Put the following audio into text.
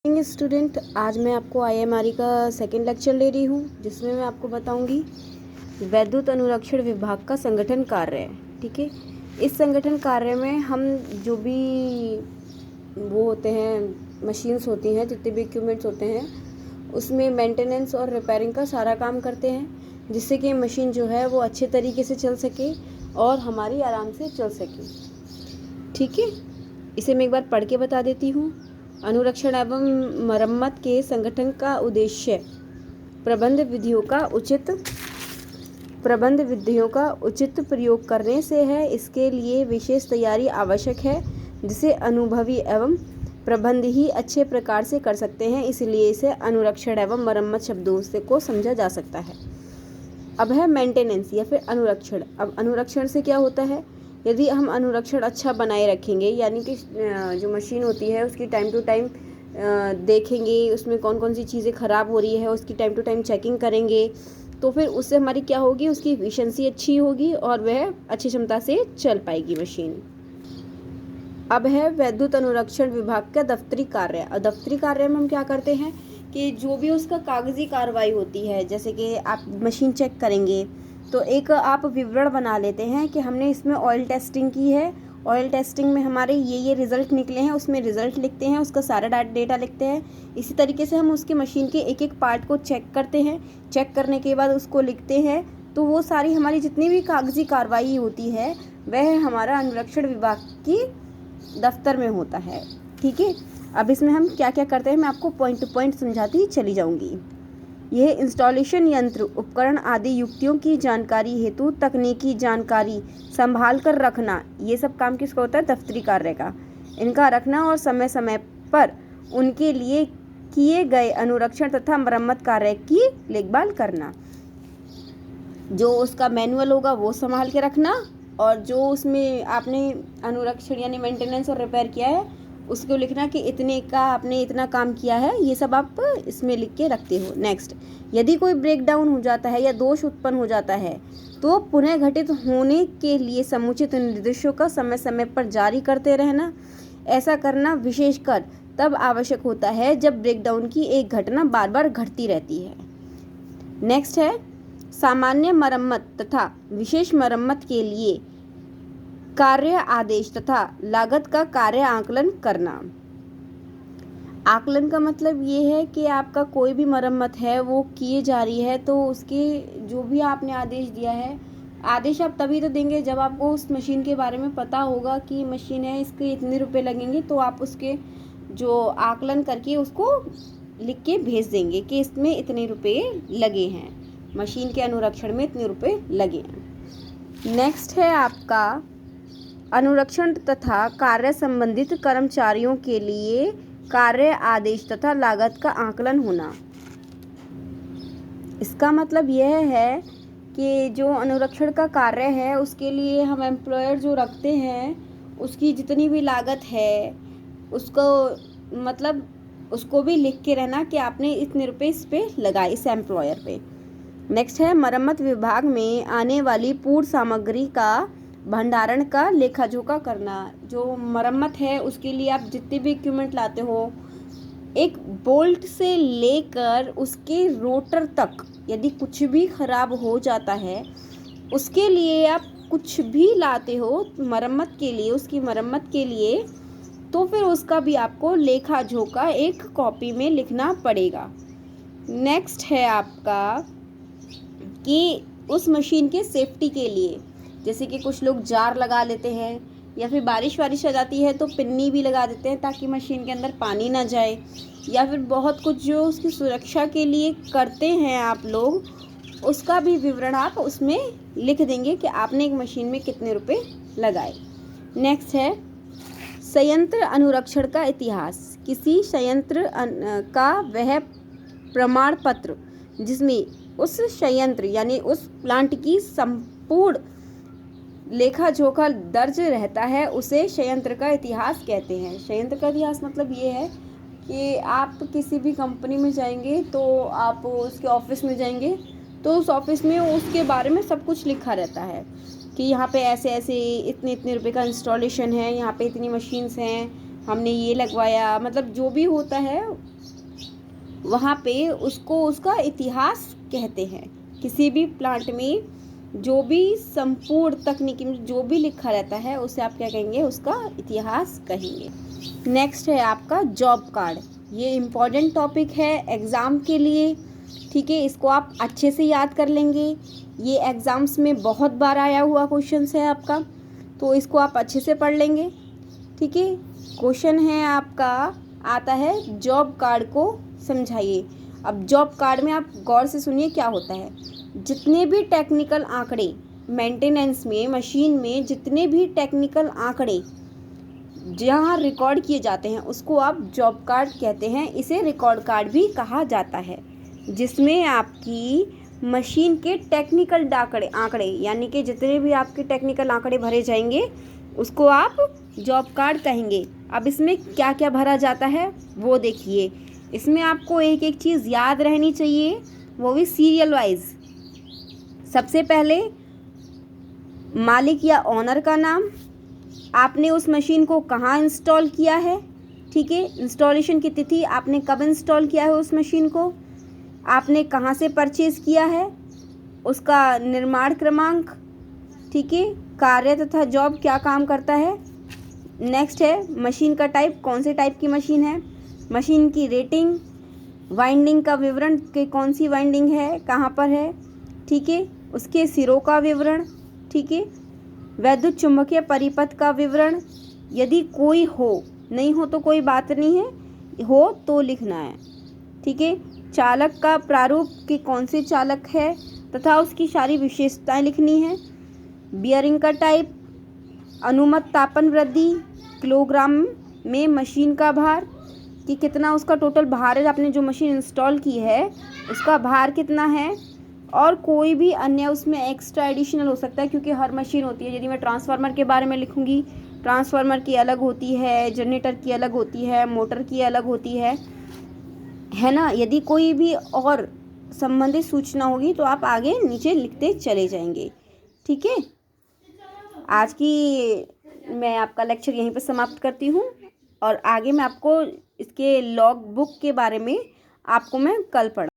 Student, आज मैं आपको आईएमआरई का सेकंड लेक्चर ले रही हूँ, जिसमें मैं आपको बताऊंगी वैद्युत अनुरक्षण विभाग का संगठन कार्य है। ठीक है, इस संगठन कार्य में हम जो भी वो होते हैं, मशीन्स होती हैं, जितने भी इक्विपमेंट्स होते हैं, उसमें मेंटेनेंस और रिपेयरिंग का सारा काम करते हैं, जिससे कि मशीन जो है वो अच्छे तरीके से चल सके और हमारी आराम से चल सके। ठीक है, इसे मैं एक बार पढ़ के बता देती हूँ। अनुरक्षण एवं मरम्मत के संगठन का उद्देश्य प्रबंध विधियों का उचित प्रयोग करने से है। इसके लिए विशेष तैयारी आवश्यक है, जिसे अनुभवी एवं प्रबंध ही अच्छे प्रकार से कर सकते हैं। इसलिए इसे अनुरक्षण एवं मरम्मत शब्दों से को समझा जा सकता है। अब है मेंटेनेंस या फिर अनुरक्षण। अब अनुरक्षण से क्या होता है? यदि हम अनुरक्षण अच्छा बनाए रखेंगे, यानी कि जो मशीन होती है उसकी टाइम टू टाइम देखेंगे, उसमें कौन कौन सी चीज़ें ख़राब हो रही है उसकी टाइम टू टाइम चेकिंग करेंगे, तो फिर उससे हमारी क्या होगी, उसकी एफिशिएंसी अच्छी होगी और वह अच्छी क्षमता से चल पाएगी मशीन। अब है वैद्युत अनुरक्षण विभाग का दफ्तरी कार्य। और दफ्तरी कार्य में हम क्या करते हैं कि जो भी उसका कागजी कार्रवाई होती है, जैसे कि आप मशीन चेक करेंगे तो एक आप विवरण बना लेते हैं कि हमने इसमें ऑयल टेस्टिंग की है, ऑयल टेस्टिंग में हमारे ये रिज़ल्ट निकले हैं, उसमें रिज़ल्ट लिखते हैं, उसका सारा डेटा लिखते हैं। इसी तरीके से हम उसकी मशीन के एक एक पार्ट को चेक करते हैं, चेक करने के बाद उसको लिखते हैं। तो वो सारी हमारी जितनी भी कागजी कार्रवाई होती है वह हमारा अनुरक्षण विभाग की दफ्तर में होता है। ठीक है, अब इसमें हम क्या क्या करते हैं मैं आपको पॉइंट टू पॉइंट समझाती चली जाऊंगी। यह इंस्टॉलेशन यंत्र उपकरण आदि युक्तियों की जानकारी हेतु तकनीकी जानकारी संभाल कर रखना, ये सब काम किसका होता है? दफ्तरी कार्य का। इनका रखना और समय समय पर उनके लिए किए गए अनुरक्षण तथा मरम्मत कार्य की देखभाल करना। जो उसका मैनुअल होगा वो संभाल के रखना, और जो उसमें आपने अनुरक्षण यानी मेंटेनेंस और रिपेयर किया है उसको लिखना कि इतने का आपने इतना काम किया है, ये सब आप इसमें लिख के रखते हो। नेक्स्ट, यदि कोई ब्रेक डाउन हो जाता है या दोष उत्पन्न हो जाता है तो पुनः घटित होने के लिए समुचित निर्देशों का समय समय पर जारी करते रहना। ऐसा करना विशेषकर तब आवश्यक होता है जब ब्रेक डाउन की एक घटना बार बार घटती रहती है। नेक्स्ट है सामान्य मरम्मत तथा विशेष मरम्मत के लिए कार्य आदेश तथा लागत का कार्य आकलन करना। आकलन का मतलब ये है कि आपका कोई भी मरम्मत है वो किए जा रही है, तो उसके जो भी आपने आदेश दिया है, आदेश आप तभी तो देंगे जब आपको उस मशीन के बारे में पता होगा कि मशीन है, इसके इतने रुपए लगेंगे, तो आप उसके जो आकलन करके उसको लिख के भेज देंगे कि इसमें इतने रुपए लगे हैं, मशीन के अनुरक्षण में इतने रुपए लगे हैं। नेक्स्ट है आपका अनुरक्षण तथा कार्य संबंधित कर्मचारियों के लिए कार्य आदेश तथा लागत का आकलन होना। इसका मतलब यह है कि जो अनुरक्षण का कार्य है उसके लिए हम एम्प्लॉयर जो रखते हैं उसकी जितनी भी लागत है उसको मतलब उसको भी लिख के रहना कि आपने इतने रुपए इस पे लगाए, इस एम्प्लॉयर पे। नेक्स्ट है मरम्मत विभाग में आने वाली पूर्ण सामग्री का भंडारण का लेखा जोखा करना। जो मरम्मत है उसके लिए आप जितने भी इक्विपमेंट लाते हो, एक बोल्ट से लेकर उसके रोटर तक यदि कुछ भी खराब हो जाता है, उसके लिए आप कुछ भी लाते हो मरम्मत के लिए, उसकी मरम्मत के लिए, तो फिर उसका भी आपको लेखा जोखा एक कॉपी में लिखना पड़ेगा। नेक्स्ट है आपका कि उस मशीन के सेफ्टी के लिए, जैसे कि कुछ लोग जार लगा लेते हैं या फिर बारिश वारिश आ जाती है तो पिन्नी भी लगा देते हैं ताकि मशीन के अंदर पानी ना जाए, या फिर बहुत कुछ जो उसकी सुरक्षा के लिए करते हैं आप लोग, उसका भी विवरण आप उसमें लिख देंगे कि आपने एक मशीन में कितने रुपए लगाए। नेक्स्ट है संयंत्र अनुरक्षण का इतिहास। किसी संयंत्र का वह प्रमाण पत्र जिसमें उस संयंत्र यानी उस प्लांट की संपूर्ण लेखा जोखा दर्ज रहता है उसे संयंत्र का इतिहास कहते हैं। संयंत्र का इतिहास मतलब ये है कि आप किसी भी कंपनी में जाएंगे तो आप उसके ऑफिस में जाएंगे तो उस ऑफिस में उसके बारे में सब कुछ लिखा रहता है कि यहाँ पे ऐसे ऐसे इतने इतने रुपए का इंस्टॉलेशन है, यहाँ पे इतनी मशीन्स हैं, हमने ये लगवाया, मतलब जो भी होता है वहाँ पे उसको उसका इतिहास कहते हैं। किसी भी प्लांट में जो भी संपूर्ण तकनीकी में जो भी लिखा रहता है उसे आप क्या कहेंगे, उसका इतिहास कहेंगे। नेक्स्ट है आपका जॉब कार्ड। ये इम्पॉर्टेंट टॉपिक है एग्ज़ाम के लिए, ठीक है। इसको आप अच्छे से याद कर लेंगे। ये एग्ज़ाम्स में बहुत बार आया हुआ क्वेश्चन है आपका, तो इसको आप अच्छे से पढ़ लेंगे, ठीक है। क्वेश्चन है आपका, आता है जॉब कार्ड को समझाइए। अब जॉब कार्ड में आप गौर से सुनिए क्या होता है। जितने भी टेक्निकल आंकड़े मेंटेनेंस में, मशीन में जितने भी टेक्निकल आंकड़े जहाँ रिकॉर्ड किए जाते हैं उसको आप जॉब कार्ड कहते हैं। इसे रिकॉर्ड कार्ड भी कहा जाता है, जिसमें आपकी मशीन के टेक्निकल आंकड़े यानी कि जितने भी आपके टेक्निकल आंकड़े भरे जाएंगे उसको आप जॉब कार्ड कहेंगे। अब इसमें क्या क्या भरा जाता है वो देखिए। इसमें आपको एक एक चीज़ याद रहनी चाहिए, वो भी सीरियल वाइज। सबसे पहले मालिक या ऑनर का नाम, आपने उस मशीन को कहाँ इंस्टॉल किया है, ठीक है। इंस्टॉलेशन की तिथि, आपने कब इंस्टॉल किया है उस मशीन को, आपने कहाँ से परचेज़ किया है, उसका निर्माण क्रमांक, ठीक है। कार्य तथा जॉब क्या काम करता है। नेक्स्ट है मशीन का टाइप, कौन से टाइप की मशीन है, मशीन की रेटिंग, वाइंडिंग का विवरण कि कौन सी वाइंडिंग है, कहाँ पर है, ठीक है। उसके सिरों का विवरण, ठीक है। वैद्युत चुंबकीय परिपथ का विवरण, यदि कोई हो, नहीं हो तो कोई बात नहीं है, हो तो लिखना है, ठीक है। चालक का प्रारूप कि कौन से चालक है तथा उसकी सारी विशेषताएं लिखनी है। बियरिंग का टाइप, अनुमत तापन वृद्धि, किलोग्राम में मशीन का भार कि कितना उसका टोटल भार है, आपने जो मशीन इंस्टॉल की है उसका भार कितना है, और कोई भी अन्य उसमें एक्स्ट्रा एडिशनल हो सकता है क्योंकि हर मशीन होती है। यदि मैं ट्रांसफार्मर के बारे में लिखूंगी, ट्रांसफार्मर की अलग होती है, जनरेटर की अलग होती है, मोटर की अलग होती है ना। यदि कोई भी और संबंधित सूचना होगी तो आप आगे नीचे लिखते चले जाएंगे, ठीक है। आज की मैं आपका लेक्चर यहीं पर समाप्त करती हूँ, और आगे मैं आपको इसके लॉग बुक के बारे में आपको मैं कल पढ़ा